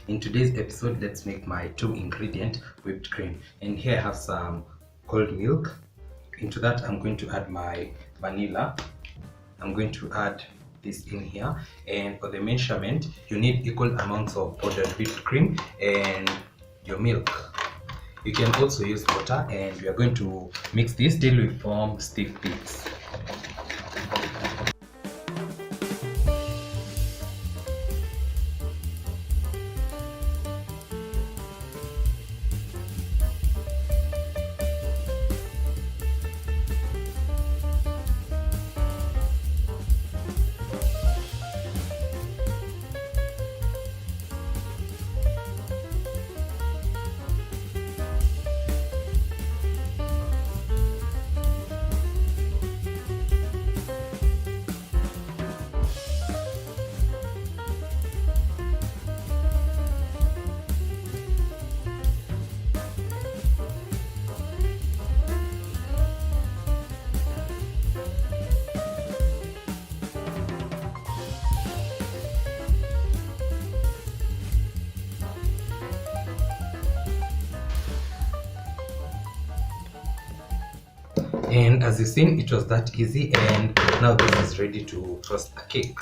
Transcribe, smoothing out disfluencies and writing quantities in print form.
In today's episode, let's make my 2-ingredient whipped cream. And here I have some cold milk. Into that, I'm going to add my vanilla. I'm going to add this in here. And for the measurement, you need equal amounts of powdered whipped cream and your milk. You can also use water, and we are going to mix this till we form stiff peaks. And as you've seen, it was that easy, and now this is ready to roast a cake.